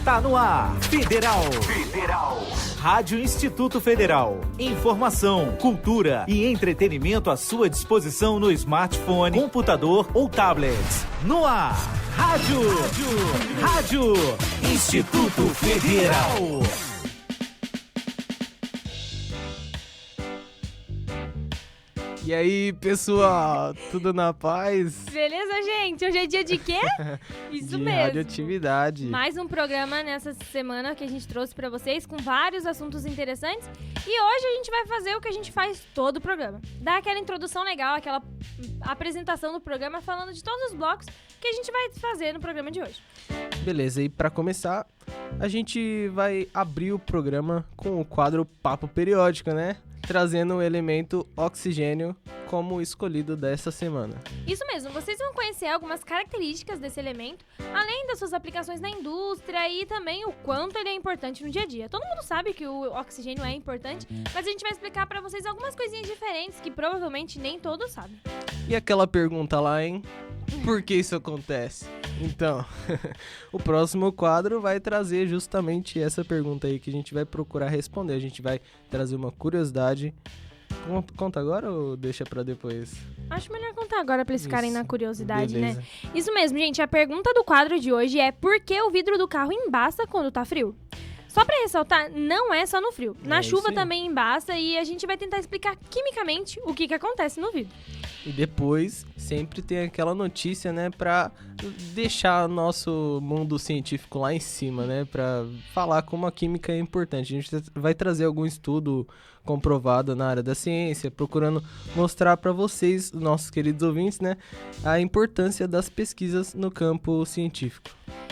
Está no ar, Federal. Rádio Instituto Federal. Informação, cultura e entretenimento à sua disposição no smartphone, computador ou tablet. No ar, Rádio Instituto Federal. E aí, pessoal, tudo na paz? Beleza, gente? Hoje é dia de quê? Isso de mesmo. Radioatividade. Mais um programa nessa semana que a gente trouxe pra vocês com vários assuntos interessantes. E hoje a gente vai fazer o que a gente faz todo o programa. Dar aquela introdução legal, aquela apresentação do programa falando de todos os blocos que a gente vai fazer no programa de hoje. Beleza, e pra começar, a gente vai abrir o programa com o quadro Papo Periódico, né? Trazendo o elemento oxigênio como escolhido dessa semana. Isso mesmo, vocês vão conhecer algumas características desse elemento, além das suas aplicações na indústria e também o quanto ele é importante no dia a dia. Todo mundo sabe que o oxigênio é importante, mas a gente vai explicar pra vocês algumas coisinhas diferentes que provavelmente nem todos sabem. E aquela pergunta lá, hein? Por que isso acontece? Então, o próximo quadro vai trazer justamente essa pergunta aí que a gente vai procurar responder. A gente vai trazer uma curiosidade. Conta agora ou deixa pra depois? Acho melhor contar agora pra eles ficarem na curiosidade, beleza. né? Isso mesmo, gente. A pergunta do quadro de hoje é: por que o vidro do carro embaça quando tá frio? Só pra ressaltar, não é só no frio. Na chuva também embaça e a gente vai tentar explicar quimicamente o que acontece no vidro. E depois, sempre tem aquela notícia, né, pra deixar nosso mundo científico lá em cima, né, pra falar como a química é importante. A gente vai trazer algum estudo comprovado na área da ciência, procurando mostrar pra vocês, nossos queridos ouvintes, né, a importância das pesquisas no campo científico.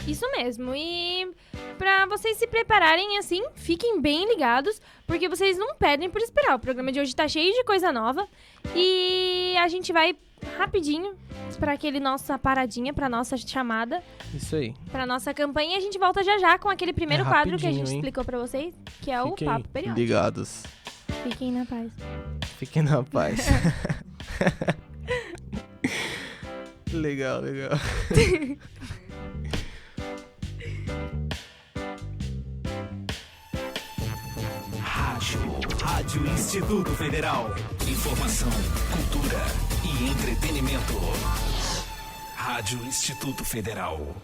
Isso mesmo, e pra vocês se prepararem assim, fiquem bem ligados, porque vocês não perdem por esperar. O programa de hoje tá cheio de coisa nova e a gente vai rapidinho pra aquele nossa paradinha, pra nossa chamada. Isso aí. Pra nossa campanha, e a gente volta já com aquele primeiro quadro que a gente hein? explicou pra vocês, que é Fiquem o Papo Periódico. ligados. Fiquem na paz. Fiquem na paz. Legal. Rádio Instituto Federal. Informação, cultura e entretenimento. Rádio Instituto Federal.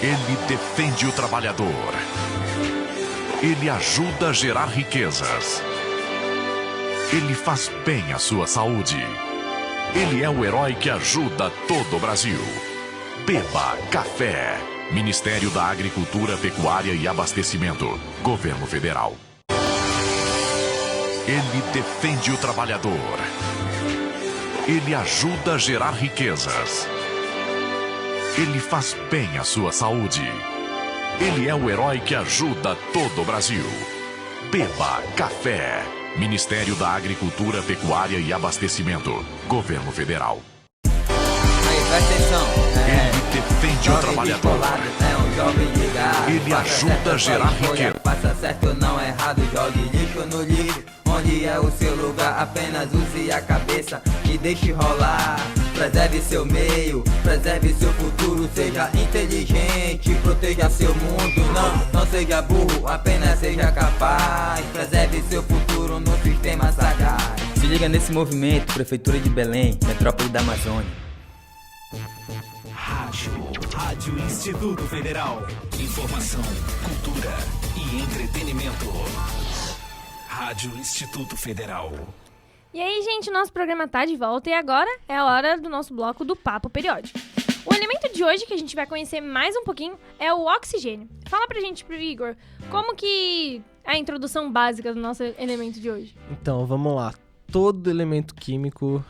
Ele defende o trabalhador. Ele ajuda a gerar riquezas. Ele faz bem à sua saúde. Ele é o herói que ajuda todo o Brasil. Beba Café. Ministério da Agricultura, Pecuária e Abastecimento. Governo Federal. Ele defende o trabalhador. Ele ajuda a gerar riquezas. Ele faz bem à sua saúde. Ele é o herói que ajuda todo o Brasil. Beba Café. Ministério da Agricultura, Pecuária e Abastecimento. Governo Federal. Aí, presta atenção. Ele defende o trabalhador. Ele ajuda a gerar riqueza. Faça certo ou não errado, jogue lixo no lixo. Onde é o seu lugar, apenas use a cabeça e deixe rolar. Preserve seu meio, preserve seu futuro. Seja inteligente, proteja seu mundo. Não seja burro, apenas seja capaz. Preserve seu futuro no sistema sagaz. Se liga nesse movimento, Prefeitura de Belém, Metrópole da Amazônia. Rádio Instituto Federal. Informação, cultura e entretenimento. Rádio Instituto Federal. E aí, gente, nosso programa tá de volta e agora é a hora do nosso bloco do Papo Periódico. O elemento de hoje que a gente vai conhecer mais um pouquinho é o oxigênio. Fala pra gente, Igor, como que é a introdução básica do nosso elemento de hoje? Então, vamos lá. Todo elemento químico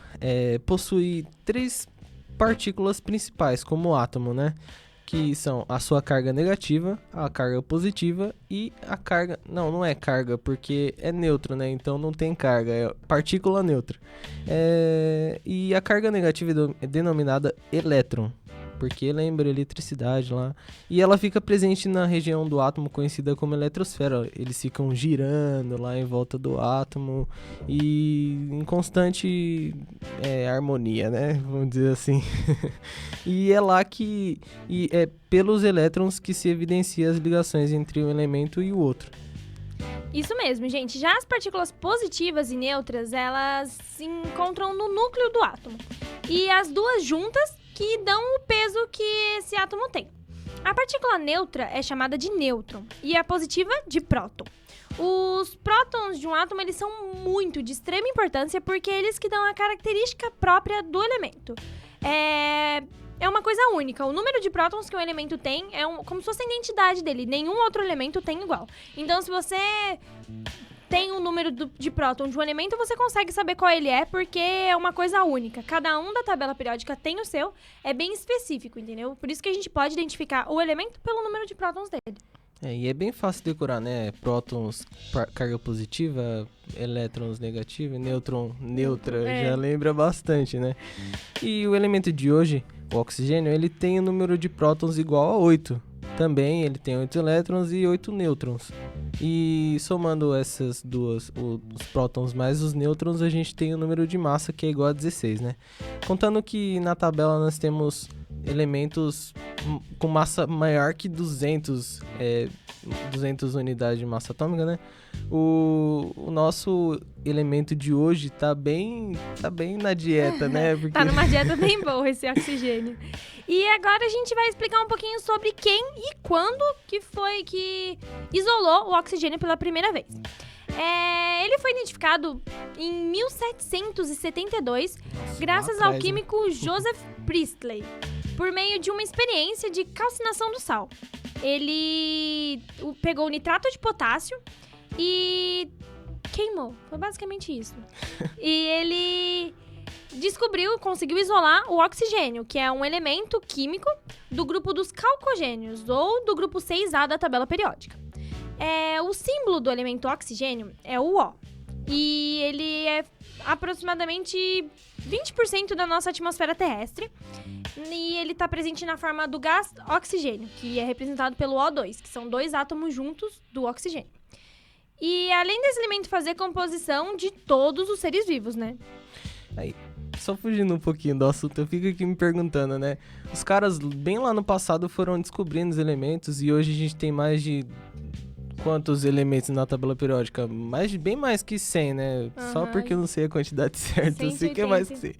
possui 3 partículas principais, como átomo, né? Que são a sua carga negativa, a carga positiva e a carga... Não é carga, porque é neutro, né? Então não tem carga, é partícula neutra. E a carga negativa é denominada elétron. porque lembra eletricidade lá. E ela fica presente na região do átomo conhecida como eletrosfera. Eles ficam girando lá em volta do átomo e em constante harmonia, né? Vamos dizer assim. E é lá que é pelos elétrons que se evidencia as ligações entre um elemento e o outro. Isso mesmo, gente. Já as partículas positivas e neutras, elas se encontram no núcleo do átomo. E as duas juntas que dão o peso que esse átomo tem. A partícula neutra é chamada de nêutron e a positiva de próton. Os prótons de um átomo, eles são muito de extrema importância porque é eles que dão a característica própria do elemento. É uma coisa única. O número de prótons que um elemento tem é como se fosse a identidade dele. Nenhum outro elemento tem igual. Então, se você tem um número de próton de um elemento, você consegue saber qual ele é, porque é uma coisa única. Cada um da tabela periódica tem o seu, é bem específico, entendeu? Por isso que a gente pode identificar o elemento pelo número de prótons dele. E é bem fácil decorar, né? Prótons, carga positiva, elétrons negativa, nêutron, neutra, já lembra bastante, né? E o elemento de hoje, o oxigênio, ele tem o número de prótons igual a 8. Também ele tem 8 elétrons e 8 nêutrons. E somando essas duas, os prótons mais os nêutrons, a gente tem o número de massa que é igual a 16, né? Contando que na tabela nós temos elementos com massa maior que 200 unidades de massa atômica, né? O nosso elemento de hoje tá bem na dieta, né? Porque... Tá numa dieta bem boa esse oxigênio. E agora a gente vai explicar um pouquinho sobre quem e quando que foi que isolou o oxigênio pela primeira vez. Ele foi identificado em 1772, graças ao químico Joseph Priestley, por meio de uma experiência de calcinação do sal. Ele pegou o nitrato de potássio e queimou. Foi basicamente isso. E ele conseguiu isolar o oxigênio, que é um elemento químico do grupo dos calcogênios, ou do grupo 6A da tabela periódica. O símbolo do elemento oxigênio é o O. E ele é aproximadamente 20% da nossa atmosfera terrestre. E ele está presente na forma do gás oxigênio, que é representado pelo O2, que são 2 átomos juntos do oxigênio. E além desse elemento fazer composição de todos os seres vivos, né? Aí, só fugindo um pouquinho do assunto, eu fico aqui me perguntando, né? Os caras bem lá no passado foram descobrindo os elementos e hoje a gente tem mais de... Quantos elementos na tabela periódica? Bem mais que 100, né? Só porque eu não sei a quantidade certa, eu sei que é mais que 100.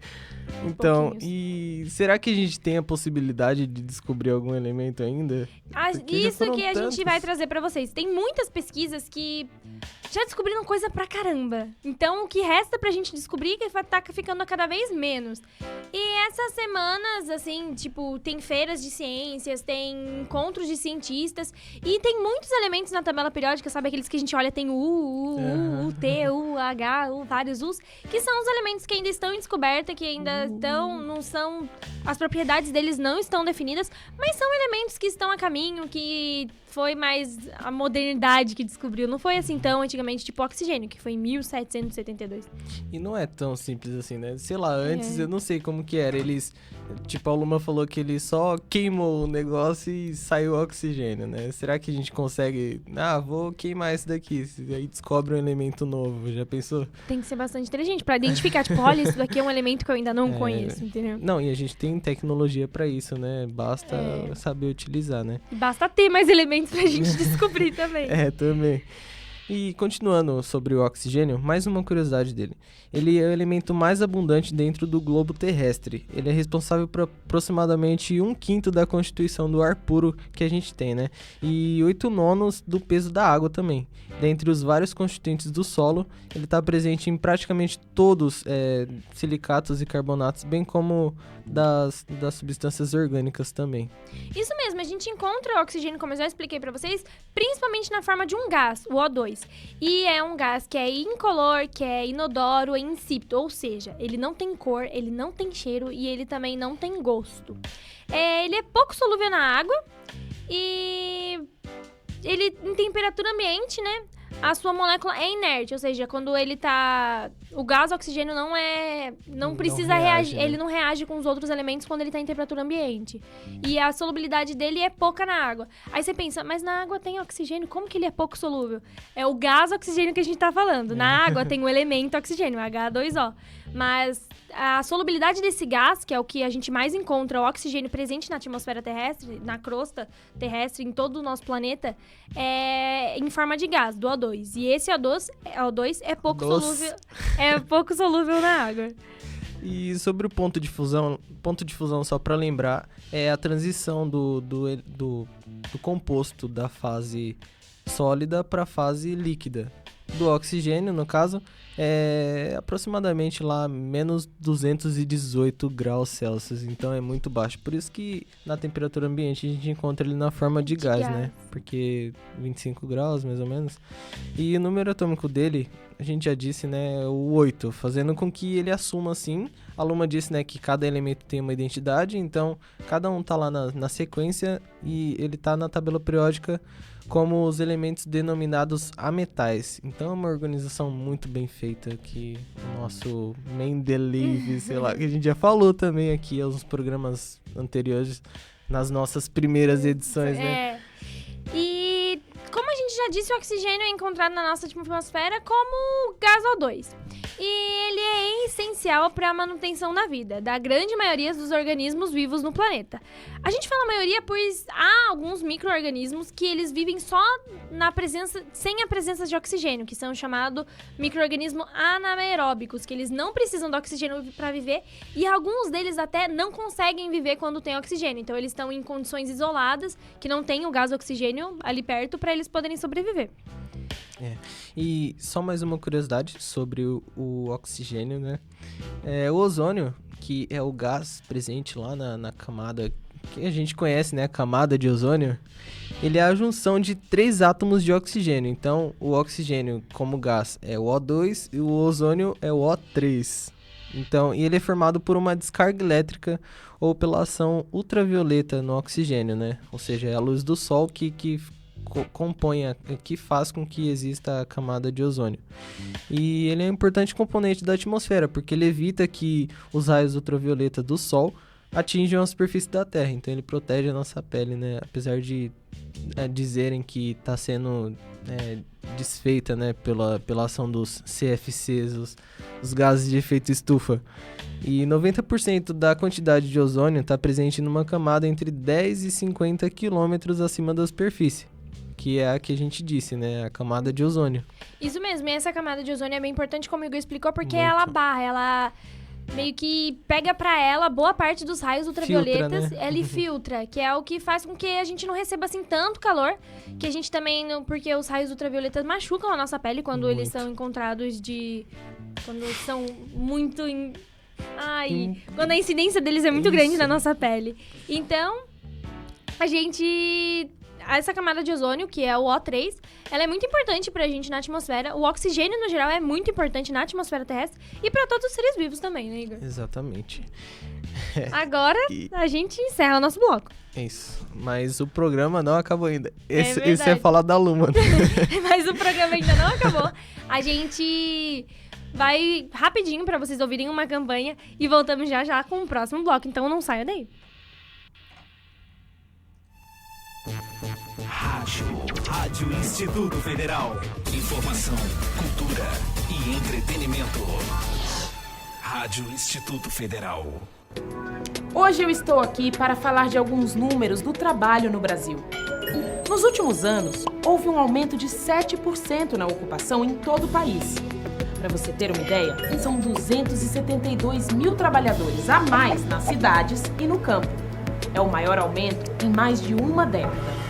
Então, e será que a gente tem a possibilidade de descobrir algum elemento ainda? Isso que a gente vai trazer pra vocês. Tem muitas pesquisas que já descobriram coisa pra caramba. Então, o que resta pra gente descobrir é que tá ficando cada vez menos. E essas semanas, assim, tipo, tem feiras de ciências, tem encontros de cientistas, e tem muitos elementos na tabela periódica, sabe? Aqueles que a gente olha, tem o U, T, U, H, vários U's, que são os elementos que ainda estão em descoberta, que ainda não são... As propriedades deles não estão definidas, mas são elementos que estão a caminho, que foi mais a modernidade que descobriu. Não foi assim tão antigamente, tipo oxigênio, que foi em 1772. E não é tão simples assim, né? Sei lá, antes eu não sei como que era. Eles, tipo, a Luma falou que ele só queimou o negócio e saiu oxigênio, né? Será que a gente consegue... vou queimar esse daqui. Aí descobre um elemento novo. Já pensou? Tem que ser bastante inteligente pra identificar, tipo, olha, isso daqui é um elemento que eu ainda não conheço, entendeu? Não, e a gente tem tecnologia pra isso, né? Basta saber utilizar, né? E basta ter mais elementos pra gente descobrir também. Também. E continuando sobre o oxigênio, mais uma curiosidade dele. Ele é o elemento mais abundante dentro do globo terrestre. Ele é responsável por aproximadamente 1/5 da constituição do ar puro que a gente tem, né? E 8/9 do peso da água também. Dentre os vários constituintes do solo, ele está presente em praticamente todos silicatos e carbonatos, bem como das substâncias orgânicas também. Isso mesmo, a gente encontra o oxigênio, como eu já expliquei pra vocês, principalmente na forma de um gás, o O2. E é um gás que é incolor, que é inodoro, é insípido, ou seja, ele não tem cor, ele não tem cheiro e ele também não tem gosto. Ele é pouco solúvel na água e ele, em temperatura ambiente, né, a sua molécula é inerte, ou seja, quando ele tá o gás oxigênio não precisa reagir, né? Ele não reage com os outros elementos quando ele tá em temperatura ambiente. E a solubilidade dele é pouca na água. Aí você pensa, mas na água tem oxigênio, como que ele é pouco solúvel? É o gás oxigênio que a gente tá falando. Na água tem o elemento oxigênio, H2O. Mas a solubilidade desse gás, que é o que a gente mais encontra, o oxigênio presente na atmosfera terrestre, na crosta terrestre, em todo o nosso planeta, é em forma de gás, do O2. E esse O2 é pouco solúvel na água. E sobre o ponto de fusão só para lembrar, é a transição do composto da fase sólida para a fase líquida. Do oxigênio, no caso, é aproximadamente lá menos 218 graus Celsius, então é muito baixo. Por isso que na temperatura ambiente a gente encontra ele na forma de gás, né? Porque 25 graus, mais ou menos. E o número atômico dele, a gente já disse, né, é o 8, fazendo com que ele assuma, assim, a Luma disse, né, que cada elemento tem uma identidade, então cada um tá lá na sequência e ele tá na tabela periódica como os elementos denominados ametais. Então é uma organização muito bem feita que o nosso Mendeleev, sei lá, que a gente já falou também aqui aos programas anteriores, nas nossas primeiras edições, né? E como a gente já disse, o oxigênio é encontrado na nossa atmosfera como gás O2. E ele é essencial para a manutenção da vida, da grande maioria dos organismos vivos no planeta. A gente fala maioria pois há alguns micro-organismos que eles vivem só sem a presença de oxigênio, que são chamados micro-organismos anaeróbicos, que eles não precisam do oxigênio para viver, e alguns deles até não conseguem viver quando tem oxigênio. Então eles estão em condições isoladas, que não tem o gás oxigênio ali perto para eles poderem sobreviver. E só mais uma curiosidade sobre o oxigênio, né? O ozônio, que é o gás presente lá na camada que a gente conhece, né? A camada de ozônio, ele é a junção de 3 átomos de oxigênio. Então, o oxigênio como gás é o O2 e o ozônio é o O3. Então, e ele é formado por uma descarga elétrica ou pela ação ultravioleta no oxigênio, né? Ou seja, é a luz do sol que faz com que exista a camada de ozônio. E ele é um importante componente da atmosfera, porque ele evita que os raios ultravioleta do Sol atinjam a superfície da Terra. Então ele protege a nossa pele, né? Apesar de dizerem que está sendo desfeita, né, pela ação dos CFCs, os gases de efeito estufa. E 90% da quantidade de ozônio está presente numa camada entre 10 e 50 quilômetros acima da superfície, que é a que a gente disse, né? A camada de ozônio. Isso mesmo, e essa camada de ozônio é bem importante, como o Igor explicou, porque Muito. ela meio que pega pra ela boa parte dos raios ultravioletas, filtra, né? Ela filtra, que é o que faz com que a gente não receba assim tanto calor, que a gente também, porque os raios ultravioletas machucam a nossa pele quando eles são encontrados quando são muito... Quando a incidência deles é muito grande na nossa pele. Então, essa camada de ozônio, que é o O3, ela é muito importante pra gente na atmosfera. O oxigênio, no geral, é muito importante na atmosfera terrestre e pra todos os seres vivos também, né, Igor? Exatamente. Agora, a gente encerra o nosso bloco. Isso. Mas o programa não acabou ainda. Esse verdade. é falar da Luma. Mas o programa ainda não acabou. A gente vai rapidinho pra vocês ouvirem uma campanha e voltamos já com o próximo bloco. Então não saia daí. Rádio Instituto Federal. Informação, cultura e entretenimento. Rádio Instituto Federal. Hoje eu estou aqui para falar de alguns números do trabalho no Brasil. Nos últimos anos, houve um aumento de 7% na ocupação em todo o país. Para você ter uma ideia, são 272 mil trabalhadores a mais nas cidades e no campo. É o maior aumento em mais de uma década.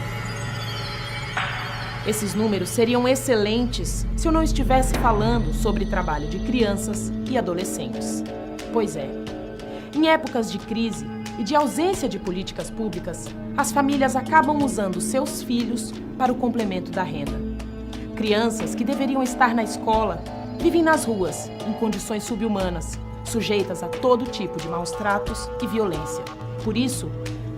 Esses números seriam excelentes se eu não estivesse falando sobre trabalho de crianças e adolescentes. Pois é, em épocas de crise e de ausência de políticas públicas, as famílias acabam usando seus filhos para o complemento da renda. Crianças que deveriam estar na escola vivem nas ruas, em condições subhumanas, sujeitas a todo tipo de maus tratos e violência. Por isso,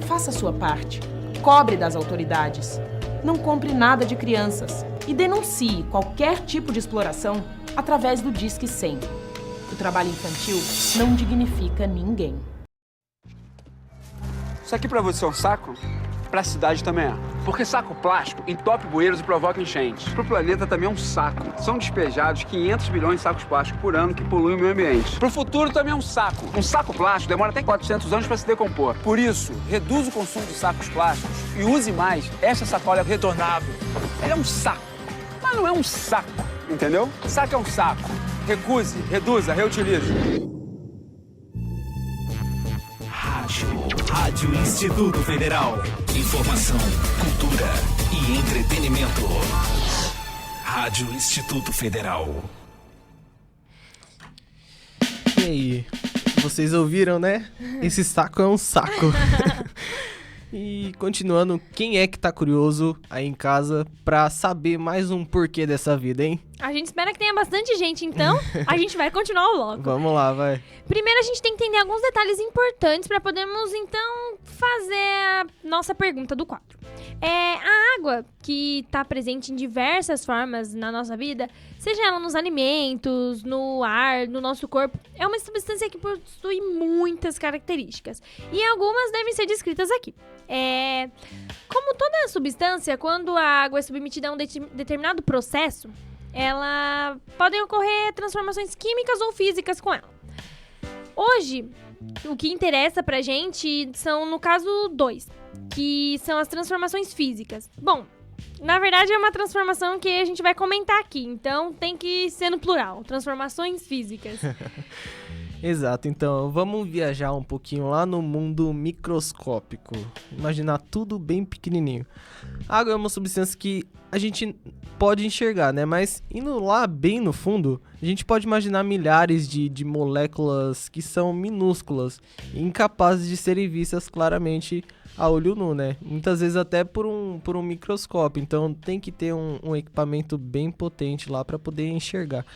faça a sua parte, cobre das autoridades. Não compre nada de crianças e denuncie qualquer tipo de exploração através do Disque 100. O trabalho infantil não dignifica ninguém. Isso aqui pra você é um saco? Pra cidade também é. Porque saco plástico entope bueiros e provoca enchentes. Pro planeta também é um saco. São despejados 500 bilhões de sacos plásticos por ano que poluem o meio ambiente. Pro futuro também é um saco. Um saco plástico demora até 400 anos pra se decompor. Por isso, reduza o consumo de sacos plásticos e use mais essa sacola retornável. Ele é um saco, mas não é um saco, entendeu? Saco é um saco. Recuse, reduza, reutilize. Rádio Instituto Federal. Informação, cultura e entretenimento. Rádio Instituto Federal. E aí, vocês ouviram, né? Esse saco é um saco. E continuando, quem é que tá curioso aí em casa pra saber mais um porquê dessa vida, hein? A gente espera que tenha bastante gente, então a gente vai continuar o bloco. Vamos lá, vai. Primeiro a gente tem que entender alguns detalhes importantes para podermos, então, fazer a nossa pergunta do quadro. A água, que está presente em diversas formas na nossa vida, seja ela nos alimentos, no ar, no nosso corpo, é uma substância que possui muitas características. E algumas devem ser descritas aqui. Como toda substância, quando a água é submetida a um determinado processo, ela podem ocorrer transformações químicas ou físicas com ela. Hoje, o que interessa pra gente são, no caso, 2, que são as transformações físicas. Bom, na verdade é uma transformação que a gente vai comentar aqui, então tem que ser no plural, transformações físicas. Exato, então vamos viajar um pouquinho lá no mundo microscópico. Imaginar tudo bem pequenininho. A água é uma substância que a gente pode enxergar, né? Mas indo lá bem no fundo, a gente pode imaginar milhares de moléculas que são minúsculas e incapazes de serem vistas claramente a olho nu, né? Muitas vezes até por um microscópio. Então tem que ter um equipamento bem potente lá para poder enxergar.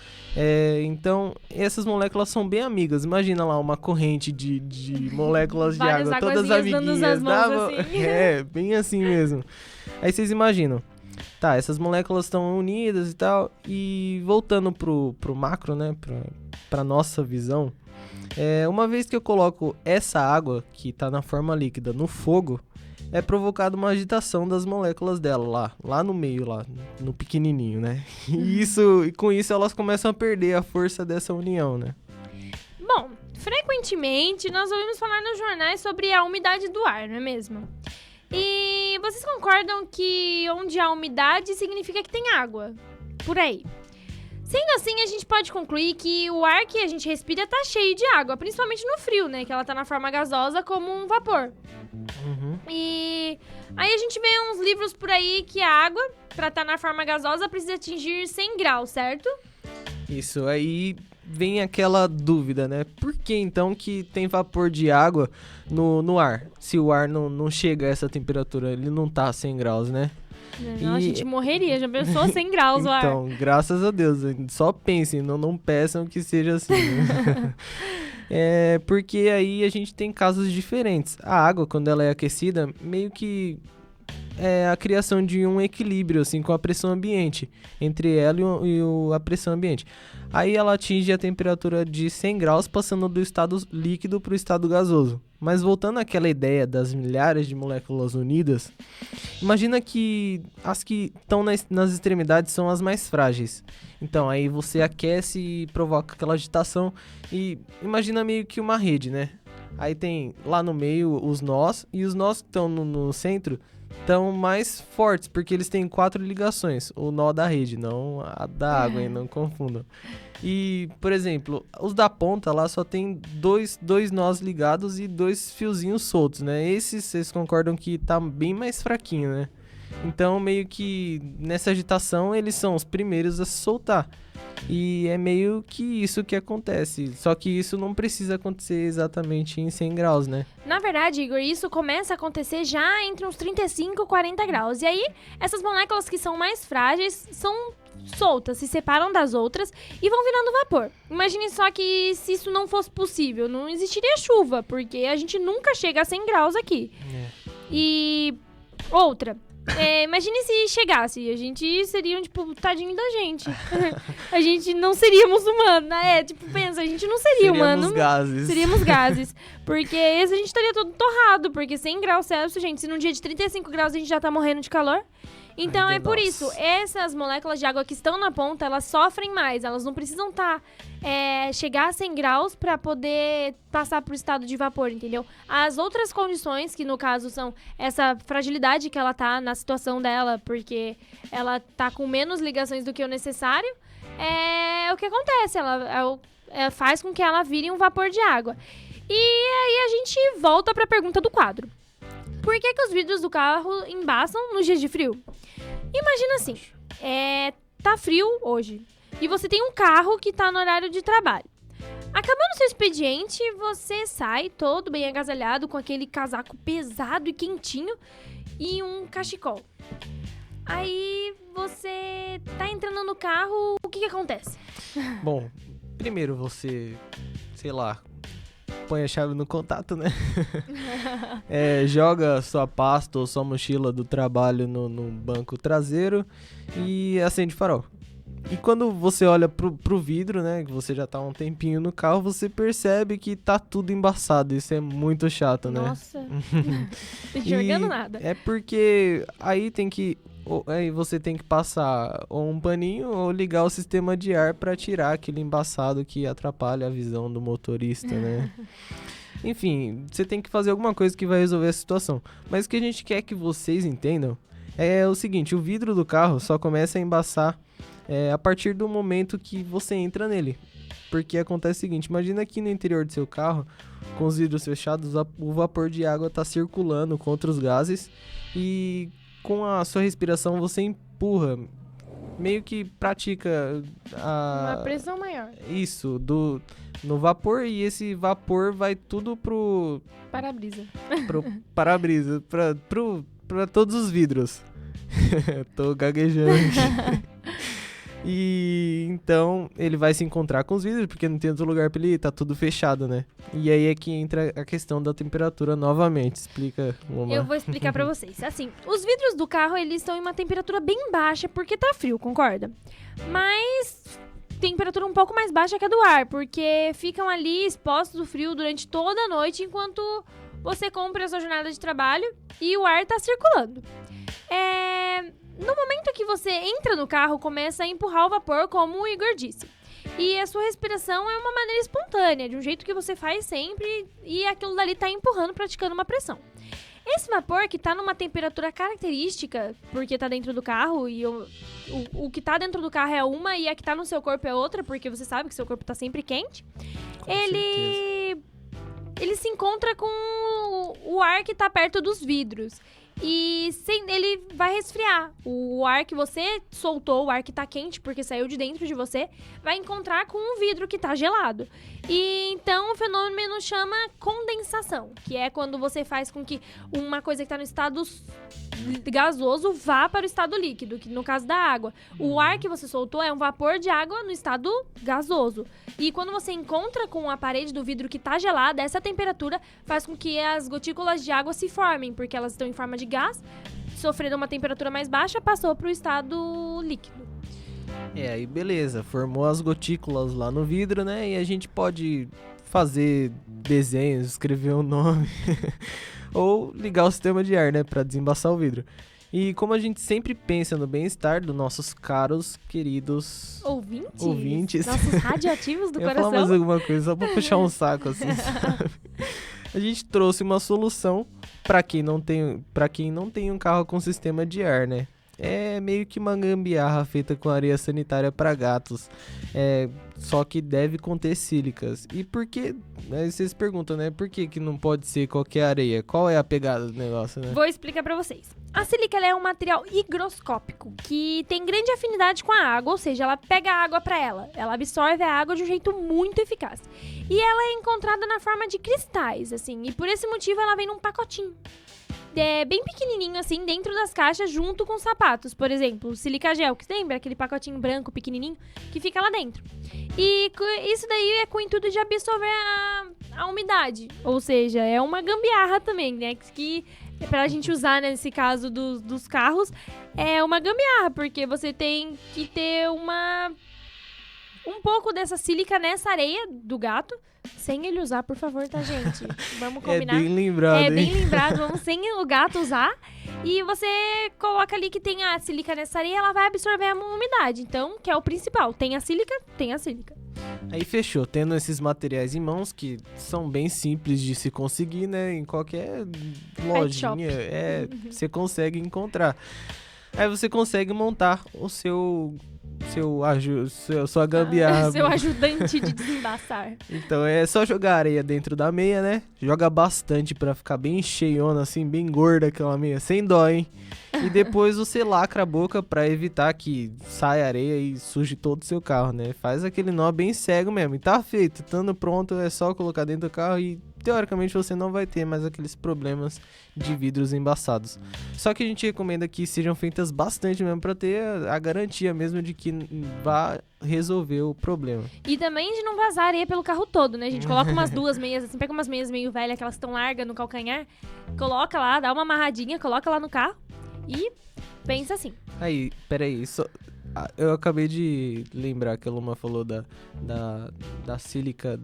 Então essas moléculas são bem amigas. Imagina lá uma corrente de moléculas de água, todas amiguinhas. As mãos, assim. Bem assim mesmo. Aí vocês imaginam. Tá, essas moléculas estão unidas e tal. E voltando pro macro, né? Pra nossa visão. Uma vez que eu coloco essa água, que tá na forma líquida, no fogo, é provocada uma agitação das moléculas dela lá no meio, lá no pequenininho, né? E com isso elas começam a perder a força dessa união, né? Bom, frequentemente nós ouvimos falar nos jornais sobre a umidade do ar, não é mesmo? E vocês concordam que onde há umidade significa que tem água? Por aí. Sendo assim, a gente pode concluir que o ar que a gente respira tá cheio de água, principalmente no frio, né? Que ela tá na forma gasosa como um vapor. Uhum. E aí a gente vê uns livros por aí que a água, pra estar na forma gasosa, precisa atingir 100 graus, certo? Isso, aí vem aquela dúvida, né? Por que então que tem vapor de água no ar? Se o ar não chega a essa temperatura, ele não tá a 100 graus, né? Não, a gente morreria, já pensou 100 graus o ar. Então, graças a Deus, só pensem, não peçam que seja assim. Né? Porque aí a gente tem casos diferentes. A água, quando ela é aquecida, meio que é a criação de um equilíbrio assim, com a pressão ambiente, entre ela e a pressão ambiente. Aí ela atinge a temperatura de 100 graus, passando do estado líquido para o estado gasoso. Mas voltando àquela ideia das milhares de moléculas unidas, imagina que as que estão nas extremidades são as mais frágeis. Então aí você aquece e provoca aquela agitação e imagina meio que uma rede, né? Aí tem lá no meio os nós, e os nós que estão no centro estão mais fortes, porque eles têm 4 ligações. O nó da rede, não a da água, hein? Não confundam. E, por exemplo, os da ponta lá só tem dois nós ligados e 2 fiozinhos soltos, né? Esses, vocês concordam que tá bem mais fraquinho, né? Então, meio que nessa agitação, eles são os primeiros a se soltar. E é meio que isso que acontece. Só que isso não precisa acontecer exatamente em 100 graus, né? Na verdade, Igor, isso começa a acontecer já entre uns 35 e 40 graus. E aí, essas moléculas que são mais frágeis são soltas, se separam das outras e vão virando vapor. Imagine só que se isso não fosse possível, não existiria chuva, porque a gente nunca chega a 100 graus aqui. E outra, Imagine se chegasse, a gente seria, tipo, tadinho da gente. A gente não seríamos humanos, né? Tipo, pensa, a gente não seria humano. Seríamos gases. Porque esse a gente estaria todo torrado, porque 100 graus Celsius, gente, se num dia de 35 graus a gente já tá morrendo de calor. Então por isso, essas moléculas de água que estão na ponta, elas sofrem mais, elas não precisam chegar a 100 graus para poder passar pro estado de vapor, entendeu? As outras condições, que no caso são essa fragilidade que ela tá na situação dela, porque ela tá com menos ligações do que o necessário, o que acontece, ela faz com que ela vire um vapor de água. E aí a gente volta para a pergunta do quadro. Por que os vidros do carro embaçam nos dias de frio? Imagina assim, tá frio hoje e você tem um carro que tá no horário de trabalho. Acabando seu expediente, você sai todo bem agasalhado com aquele casaco pesado e quentinho e um cachecol. Aí você tá entrando no carro, o que acontece? Bom, primeiro você, sei lá, põe a chave no contato, né? Joga sua pasta ou sua mochila do trabalho no banco traseiro e acende o farol. E quando você olha pro vidro, né, que você já tá há um tempinho no carro, você percebe que tá tudo embaçado. Isso é muito chato, né? Nossa, não enxergando nada. É porque aí você tem que passar ou um paninho ou ligar o sistema de ar para tirar aquele embaçado que atrapalha a visão do motorista, né? Enfim, você tem que fazer alguma coisa que vai resolver a situação. Mas o que a gente quer que vocês entendam é o seguinte: o vidro do carro só começa a embaçar a partir do momento que você entra nele. Porque acontece o seguinte: imagina que no interior do seu carro, com os vidros fechados, o vapor de água está circulando contra os gases e com a sua respiração você empurra, meio que pratica uma pressão maior. Isso, no vapor, e esse vapor vai tudo pro para-brisa. Pro para-brisa, pra todos os vidros. Tô gaguejando aqui. E então ele vai se encontrar com os vidros, porque não tem outro lugar pra ele ir, tá tudo fechado, né? E aí é que entra a questão da temperatura novamente. Explica, Loma. Eu vou explicar pra vocês. Assim, os vidros do carro, eles estão em uma temperatura bem baixa, porque tá frio, concorda? Mas temperatura um pouco mais baixa que a do ar, porque ficam ali expostos ao frio durante toda a noite, enquanto você cumpre a sua jornada de trabalho e o ar tá circulando. No momento que você entra no carro, começa a empurrar o vapor, como o Igor disse. E a sua respiração é uma maneira espontânea, de um jeito que você faz sempre, e aquilo dali tá empurrando, praticando uma pressão. Esse vapor, que tá numa temperatura característica, porque tá dentro do carro, e o que tá dentro do carro é uma, e a que tá no seu corpo é outra, porque você sabe que seu corpo tá sempre quente, ele se encontra com o ar que tá perto dos vidros. E ele vai resfriar. O ar que você soltou, o ar que tá quente, porque saiu de dentro de você, vai encontrar com o vidro que tá gelado. E então o fenômeno chama condensação, que é quando você faz com que uma coisa que tá no estado gasoso vá para o estado líquido, que no caso da água. O ar que você soltou é um vapor de água no estado gasoso. E quando você encontra com a parede do vidro que tá gelada, essa temperatura faz com que as gotículas de água se formem, porque elas estão em forma de gás, sofrendo uma temperatura mais baixa, passou para o estado líquido. Aí beleza, formou as gotículas lá no vidro, né? E a gente pode fazer desenhos, escrever um nome ou ligar o sistema de ar, né, para desembaçar o vidro. E como a gente sempre pensa no bem-estar dos nossos caros, queridos ouvintes. Nossos radioativos do eu coração. Eu ia falar mais alguma coisa, só pra puxar um saco, assim, sabe? A gente trouxe uma solução para quem não tem um carro com sistema de ar, né? É meio que uma gambiarra feita com areia sanitária para gatos. Só que deve conter sílicas. E por que? Aí vocês perguntam, né? Por que não pode ser qualquer areia? Qual é a pegada do negócio, né? Vou explicar para vocês. A sílica ela é um material higroscópico que tem grande afinidade com a água, ou seja, ela pega a água para ela. Ela absorve a água de um jeito muito eficaz. E ela é encontrada na forma de cristais, assim. E por esse motivo ela vem num pacotinho. Bem pequenininho, assim, dentro das caixas, junto com sapatos. Por exemplo, o silica gel, que lembra? Aquele pacotinho branco, pequenininho, que fica lá dentro. E isso daí é com o intuito de absorver a umidade. Ou seja, é uma gambiarra também, né? Que pra gente usar nesse caso dos carros, é uma gambiarra, porque você tem que ter um pouco dessa sílica nessa areia do gato, sem ele usar, por favor, tá, gente? Vamos combinar. É bem lembrado, hein? bem lembrado, vamos sem o gato usar. E você coloca ali que tem a sílica nessa areia, ela vai absorver a umidade. Então, que é o principal. Tem a sílica, tem a sílica. Aí fechou, tendo esses materiais em mãos, que são bem simples de se conseguir, né? Em qualquer lojinha, você consegue encontrar. Aí você consegue montar o sua gambiarra. Seu ajudante de desembaçar. Então é só jogar areia dentro da meia, né? Joga bastante pra ficar bem cheiona, assim, bem gorda aquela meia, sem dó, hein? E depois você lacra a boca pra evitar que saia areia e suje todo o seu carro, né? Faz aquele nó bem cego mesmo. E tá feito, estando pronto, é só colocar dentro do carro e teoricamente você não vai ter mais aqueles problemas de vidros embaçados. Só que a gente recomenda que sejam feitas bastante mesmo pra ter a garantia mesmo de que vá resolver o problema. E também de não vazar areia pelo carro todo, né? A gente coloca umas 2 meias, assim, pega umas meias meio velhas, aquelas que estão largas no calcanhar, coloca lá, dá uma amarradinha, coloca lá no carro e pensa assim. Aí, peraí, eu acabei de lembrar que a Luma falou da sílica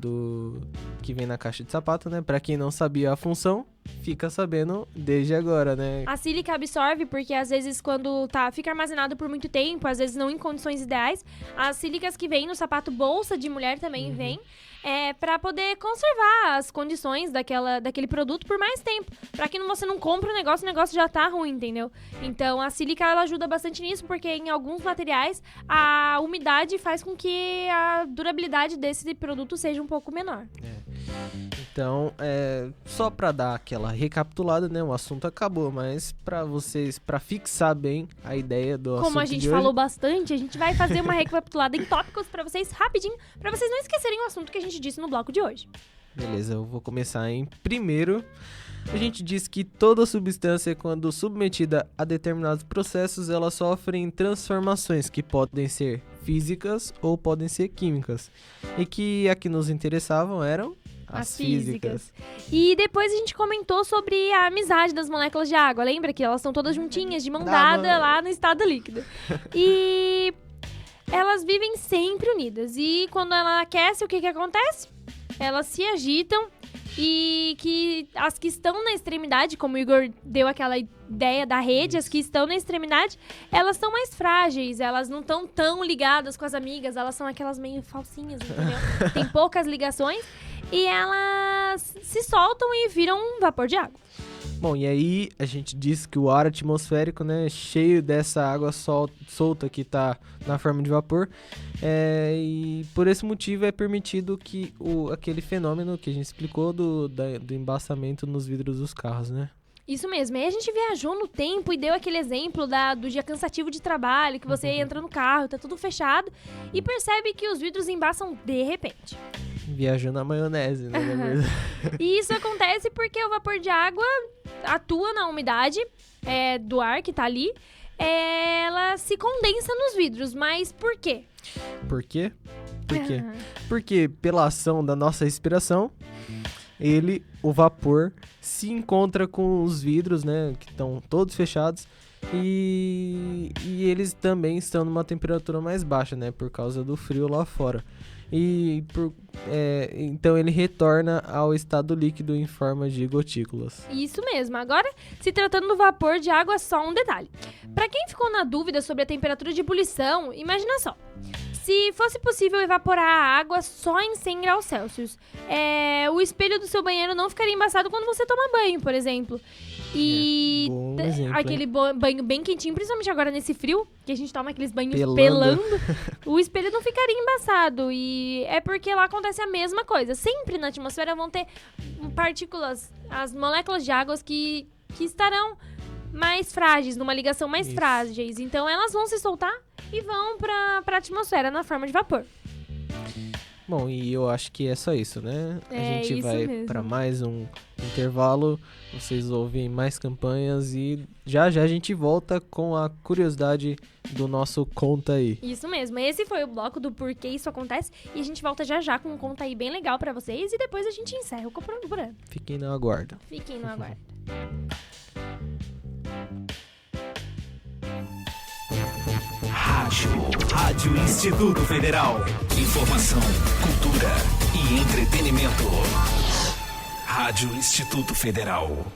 que vem na caixa de sapato, né? Pra quem não sabia a função, fica sabendo desde agora, né? A sílica absorve porque às vezes quando fica armazenado por muito tempo, às vezes não em condições ideais, as sílicas que vêm no sapato bolsa de mulher também vêm, pra poder conservar as condições daquele produto por mais tempo. Pra que você não compre o negócio já tá ruim, entendeu? Então a sílica ela ajuda bastante nisso, porque em alguns materiais a umidade faz com que a durabilidade desse produto seja um pouco menor. Então, só pra dar aquela recapitulada, né? O assunto acabou, mas pra fixar bem a ideia do assunto Como a gente falou bastante, a gente vai fazer uma recapitulada em tópicos pra vocês rapidinho, pra vocês não esquecerem o assunto que a gente disse no bloco de hoje. Beleza, eu vou começar em primeiro. A gente diz que toda substância, quando submetida a determinados processos, ela sofre transformações que podem ser físicas ou podem ser químicas. E que a que nos interessavam eram as físicas. E depois a gente comentou sobre a amizade das moléculas de água. Lembra que elas estão todas juntinhas, de mão dada, lá no estado líquido. E elas vivem sempre unidas. E quando ela aquece, o que acontece? Elas se agitam e que as que estão na extremidade, como o Igor deu aquela ideia da rede, as que estão na extremidade, elas são mais frágeis, elas não estão tão ligadas com as amigas, elas são aquelas meio falsinhas, entendeu? Tem poucas ligações e elas se soltam e viram um vapor de água. Bom, e aí a gente diz que o ar atmosférico, né, cheio dessa água solta que tá na forma de vapor, e por esse motivo é permitido que aquele fenômeno que a gente explicou do embaçamento nos vidros dos carros, né? Isso mesmo, aí a gente viajou no tempo e deu aquele exemplo do dia cansativo de trabalho, que você entra no carro, tá tudo fechado, e percebe que os vidros embaçam de repente. Viajou na maionese, né? Na verdade. E isso acontece porque o vapor de água atua na umidade do ar que tá ali, ela se condensa nos vidros, mas por quê? Por quê? Por quê? Porque pela ação da nossa respiração, o vapor, se encontra com os vidros, né, que estão todos fechados, e eles também estão numa temperatura mais baixa, né, por causa do frio lá fora. Então ele retorna ao estado líquido em forma de gotículas. Isso mesmo. Agora, se tratando do vapor de água, só um detalhe. Para quem ficou na dúvida sobre a temperatura de ebulição, imagina só. Se fosse possível evaporar a água só em 100 graus Celsius, o espelho do seu banheiro não ficaria embaçado quando você toma banho, por exemplo. E bom exemplo, aquele banho bem quentinho, principalmente agora nesse frio, que a gente toma aqueles banhos pelando. O espelho não ficaria embaçado. E é porque lá acontece a mesma coisa. Sempre na atmosfera vão ter partículas, as moléculas de água que estarão mais frágeis, numa ligação mais frágeis. Então elas vão se soltar e vão pra atmosfera na forma de vapor. Bom, e eu acho que é só isso, né? A gente vai mesmo. para mais um intervalo, vocês ouvem mais campanhas e já a gente volta com a curiosidade do nosso Conta Aí. Isso mesmo, esse foi o bloco do porquê isso acontece e a gente volta já com um Conta Aí bem legal pra vocês e depois a gente encerra o programa. Fiquem no aguardo. Fiquem no aguardo. Rádio Instituto Federal. Informação, cultura e entretenimento. Rádio Instituto Federal.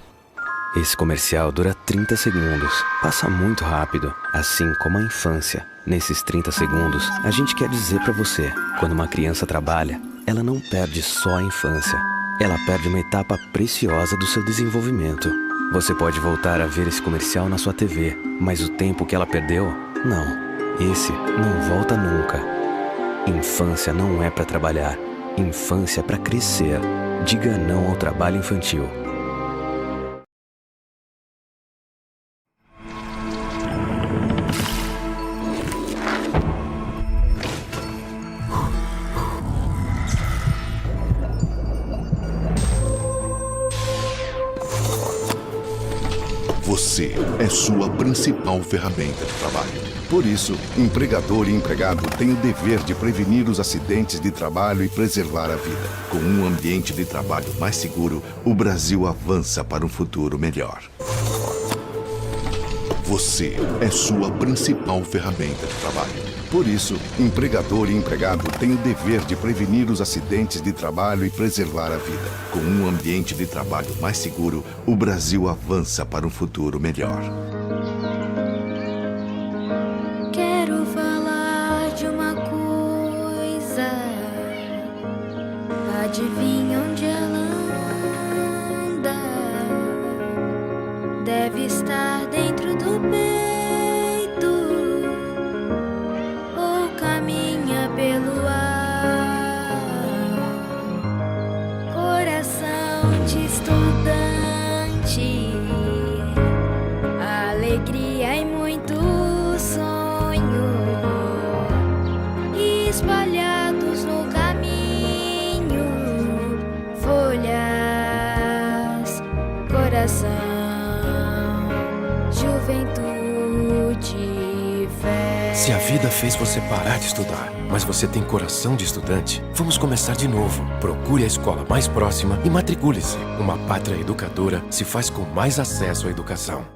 Esse comercial dura 30 segundos. Passa muito rápido, assim como a infância. Nesses 30 segundos, a gente quer dizer pra você: quando uma criança trabalha, ela não perde só a infância. Ela perde uma etapa preciosa do seu desenvolvimento. Você pode voltar a ver esse comercial na sua TV, mas o tempo que ela perdeu, não. Esse não volta nunca. Infância não é pra trabalhar. Infância é pra crescer. Diga não ao trabalho infantil. Você é sua principal ferramenta de trabalho. Por isso, empregador e empregado têm o dever de prevenir os acidentes de trabalho e preservar a vida. Com um ambiente de trabalho mais seguro, o Brasil avança para um futuro melhor. Você é sua principal ferramenta de trabalho. Por isso, empregador e empregado têm o dever de prevenir os acidentes de trabalho e preservar a vida. Com um ambiente de trabalho mais seguro, o Brasil avança para um futuro melhor. Quero falar de uma coisa. Adivinha onde ela anda? Deve estar dentro do peito. Pelo ar, coração de estudante, alegria e muito sonho, espalhados no caminho, folhas, coração, juventude, fé. Se a vida fez você parar de estudar, mas você tem coração de estudante, vamos começar de novo. Procure a escola mais próxima e matricule-se. Uma pátria educadora se faz com mais acesso à educação.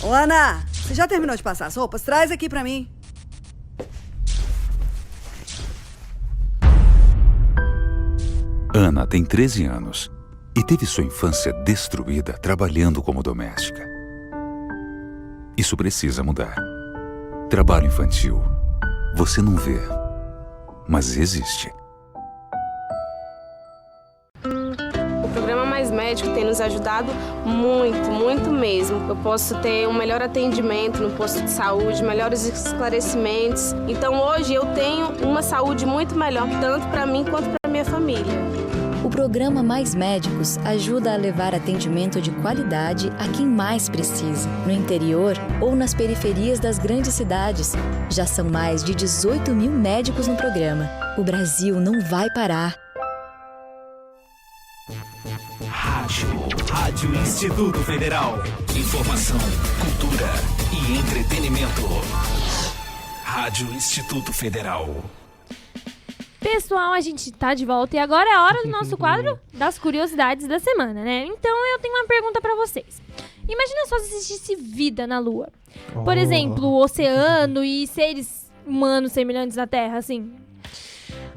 Ô, Ana, você já terminou de passar as roupas? Traz aqui pra mim. Ana tem 13 anos e teve sua infância destruída trabalhando como doméstica. Isso precisa mudar. Trabalho infantil, você não vê, mas existe. O programa Mais Médico tem nos ajudado muito, muito mesmo. Eu posso ter um melhor atendimento no posto de saúde, melhores esclarecimentos. Então hoje eu tenho uma saúde muito melhor, tanto para mim quanto para minha família. O programa Mais Médicos ajuda a levar atendimento de qualidade a quem mais precisa, no interior ou nas periferias das grandes cidades. Já são mais de 18 mil médicos no programa. O Brasil não vai parar. Rádio Instituto Federal. Informação, cultura e entretenimento. Rádio Instituto Federal. Pessoal, a gente tá de volta e agora é a hora do nosso quadro das curiosidades da semana, né? Então eu tenho uma pergunta pra vocês. Imagina só se existisse vida na Lua. Por exemplo, o oceano e seres humanos semelhantes à Terra, assim.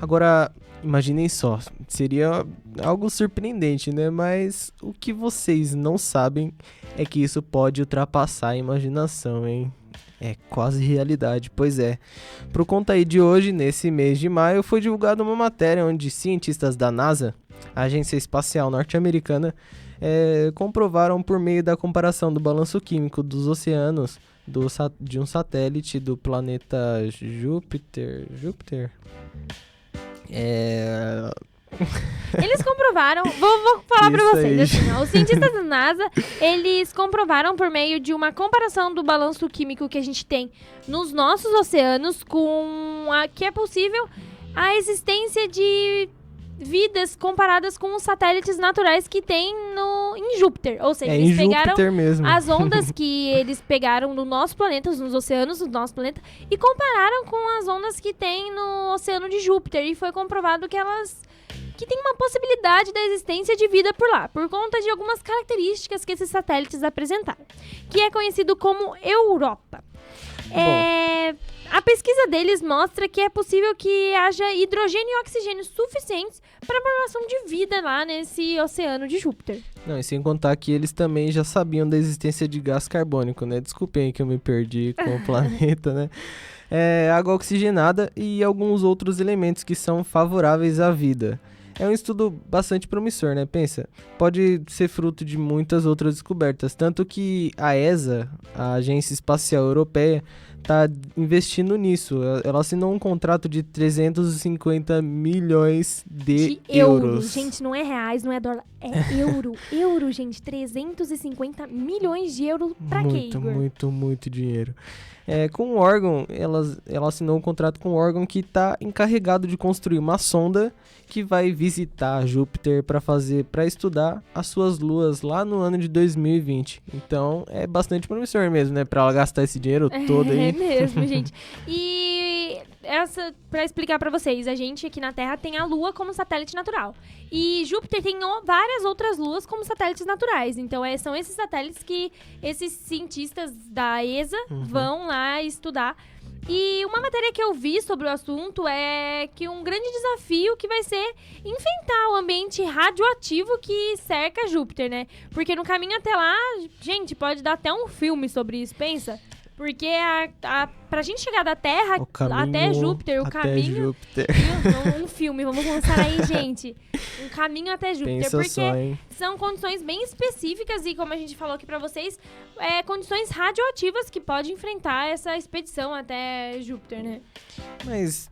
Agora, imaginem só, seria algo surpreendente, né? Mas o que vocês não sabem é que isso pode ultrapassar a imaginação, hein? É quase realidade, pois é. Por conta aí de hoje, nesse mês de maio, foi divulgada uma matéria onde cientistas da NASA, a Agência Espacial Norte-Americana, comprovaram por meio da comparação do balanço químico dos oceanos de um satélite do planeta Júpiter. Eles comprovaram, vou falar pra vocês, assim, ó, os cientistas da NASA, eles comprovaram por meio de uma comparação do balanço químico que a gente tem nos nossos oceanos com que é possível a existência de vidas comparadas com os satélites naturais que tem no em Júpiter. Ou seja, em eles pegaram Júpiter mesmo. as ondas que eles pegaram no nosso planeta, nos oceanos do nosso planeta, e compararam com as ondas que tem no oceano de Júpiter. E foi comprovado que tem uma possibilidade da existência de vida por lá, por conta de algumas características que esses satélites apresentaram, que é conhecido como Europa. A pesquisa deles mostra que é possível que haja hidrogênio e oxigênio suficientes para a formação de vida lá nesse oceano de Júpiter. Não, e sem contar que eles também já sabiam da existência de gás carbônico, né? Desculpem que eu me perdi com o planeta, né? Água oxigenada e alguns outros elementos que são favoráveis à vida. É um estudo bastante promissor, né? Pensa, pode ser fruto de muitas outras descobertas, tanto que a ESA, a Agência Espacial Europeia, está investindo nisso. Ela assinou um contrato de 350 milhões de euros. Gente, não é reais, não é dólar, é euro. Euro, gente, 350 milhões de euros pra quê, Igor? Muito dinheiro. Com o órgão, ela assinou um contrato com o órgão que está encarregado de construir uma sonda que vai visitar Júpiter para estudar as suas luas lá no ano de 2020. Então, é bastante promissor mesmo, né? Para ela gastar esse dinheiro todo aí. É mesmo, gente. E para explicar para vocês, a gente aqui na Terra tem a Lua como satélite natural. E Júpiter tem várias outras luas como satélites naturais. Então, são esses satélites que esses cientistas da ESA vão lá estudar. E uma matéria que eu vi sobre o assunto é que um grande desafio que vai ser enfrentar o ambiente radioativo que cerca Júpiter, né? Porque no caminho até lá, gente, pode dar até um filme sobre isso, pensa? Porque pra gente chegar da Terra até Júpiter, Júpiter. Um filme, vamos lançar aí, gente. Um caminho até Júpiter. Pensa porque só, hein? são condições bem específicas e, como a gente falou aqui pra vocês, condições radioativas que pode enfrentar essa expedição até Júpiter, né? Mas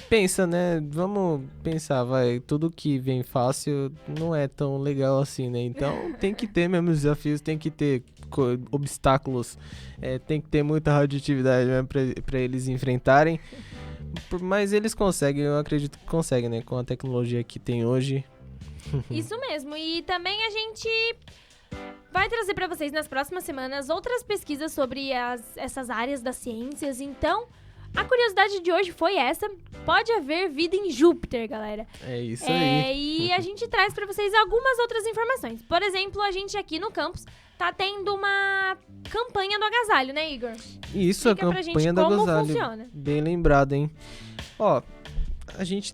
pensa, né? Vamos pensar, tudo que vem fácil não é tão legal assim, né? Então tem que ter mesmo desafios, tem que ter obstáculos, tem que ter muita radioatividade mesmo pra eles enfrentarem. Mas eles conseguem, eu acredito que conseguem, né? Com a tecnologia que tem hoje. Isso mesmo, e também a gente vai trazer pra vocês nas próximas semanas outras pesquisas sobre essas áreas das ciências. Então, a curiosidade de hoje foi essa. Pode haver vida em Júpiter, galera. É isso aí. E a gente traz pra vocês algumas outras informações. Por exemplo, a gente aqui no campus tá tendo uma campanha do agasalho, né, Igor? Isso, a campanha do agasalho. Funciona. Bem lembrado, hein? Ó, a gente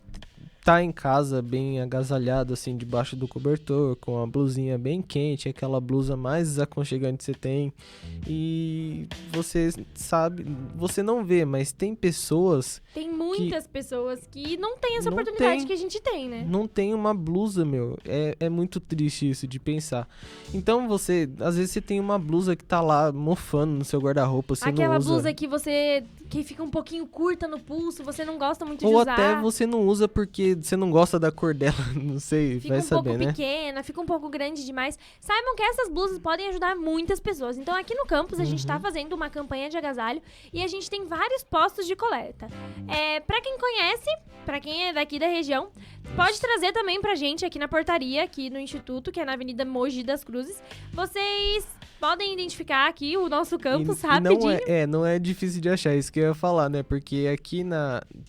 tá em casa bem agasalhado, assim, debaixo do cobertor, com a blusinha bem quente, aquela blusa mais aconchegante que você tem. E você sabe, você não vê, mas tem pessoas... Tem muitas pessoas que não têm essa oportunidade que a gente tem, né? Não tem uma blusa, meu. É muito triste isso de pensar. Então às vezes você tem uma blusa que tá lá mofando no seu guarda-roupa, você aquela não usa. Blusa que fica um pouquinho curta no pulso, você não gosta muito de Ou usar. Ou até você não usa porque você não gosta da cor dela, não sei, fica vai saber, né? Fica um pouco pequena, fica um pouco grande demais. Saibam que essas blusas podem ajudar muitas pessoas. Então aqui no campus a gente tá fazendo uma campanha de agasalho e a gente tem vários postos de coleta. Pra quem conhece, pra quem é daqui da região, pode trazer também pra gente aqui na portaria, aqui no Instituto, que é na Avenida Mogi das Cruzes. Vocês podem identificar aqui o nosso campus rapidinho. Não é difícil de achar, isso que eu ia falar, né? Porque aqui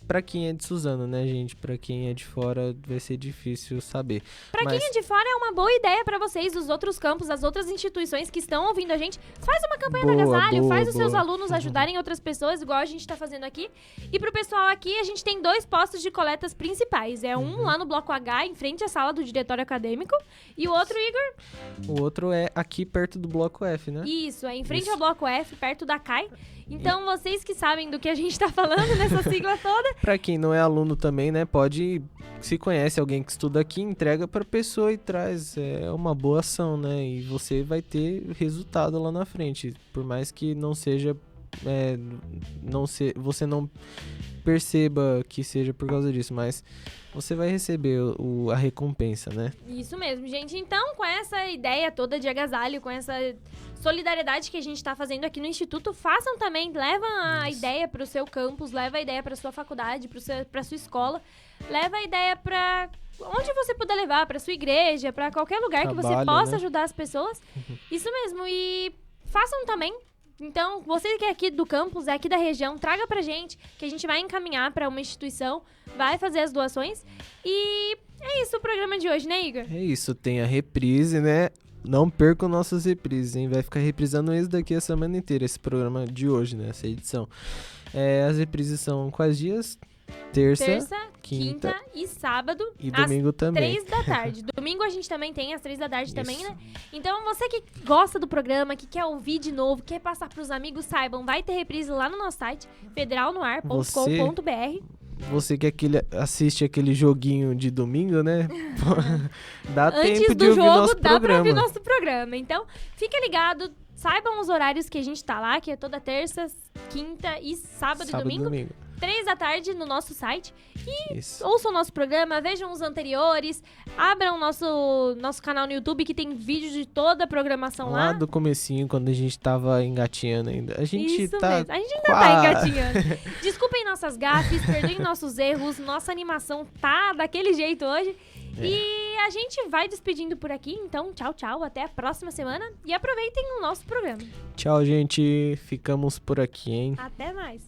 pra quem é de Suzano, né, gente? Pra quem é de fora vai ser difícil saber. Quem é de fora é uma boa ideia pra vocês, dos outros campos, das outras instituições que estão ouvindo a gente. Faz uma campanha do agasalho, faz os seus alunos ajudarem outras pessoas, igual a gente tá fazendo aqui. E pro pessoal aqui, a gente tem 2 postos de coletas principais. Um lá no Bloco H, em frente à sala do diretório acadêmico. E o outro, Igor? O outro é aqui perto do Bloco F, né? Isso, em frente ao Bloco F, perto da CAI. Então, vocês que sabem do que a gente tá falando nessa sigla toda... Pra quem não é aluno também, né, se conhece alguém que estuda aqui, entrega pra pessoa e traz. É uma boa ação, né? E você vai ter resultado lá na frente. Por mais que não seja... você não perceba que seja por causa disso, mas você vai receber a recompensa, né? Isso mesmo, gente. Então, com essa ideia toda de agasalho, com essa solidariedade que a gente tá fazendo aqui no Instituto, façam também, leva a ideia pro seu campus, leva a ideia pra sua faculdade, pra sua escola, leva a ideia pra onde você puder levar, pra sua igreja, pra qualquer lugar que você Trabalho, possa né? ajudar as pessoas. Isso mesmo, e façam também. Então, você que é aqui do campus, é aqui da região, traga pra gente, que a gente vai encaminhar pra uma instituição, vai fazer as doações. E é isso o programa de hoje, né, Igor? É isso, tem a reprise, né? Não percam nossas reprises, hein? Vai ficar reprisando isso daqui a semana inteira, esse programa de hoje, né? Essa edição. As reprises são quais dias? Terça, quinta e sábado. E domingo também. 3 da tarde. Domingo a gente também tem, às 3 da tarde também, né? Então, você que gosta do programa, que quer ouvir de novo, quer passar pros amigos, saibam, vai ter reprise lá no nosso site, federalnoar.com.br. Você que assiste aquele joguinho de domingo, né? Dá Antes tempo do de ouvir jogo, nosso dá pra programa. ouvir nosso programa. Então, fica ligado, saibam os horários que a gente tá lá, que é toda terça, quinta e sábado e domingo. 3 da tarde no nosso site. E ouçam o nosso programa, vejam os anteriores, abram nosso canal no YouTube, que tem vídeos de toda a programação lá. Lá do comecinho, quando a gente tava engatinhando ainda. A gente Isso tá mesmo. A gente ainda tá engatinhando. Desculpem nossas gafes, perdoem nossos erros. Nossa animação tá daquele jeito hoje. E a gente vai despedindo por aqui. Então, tchau, tchau. Até a próxima semana. E aproveitem o nosso programa. Tchau, gente. Ficamos por aqui, hein? Até mais.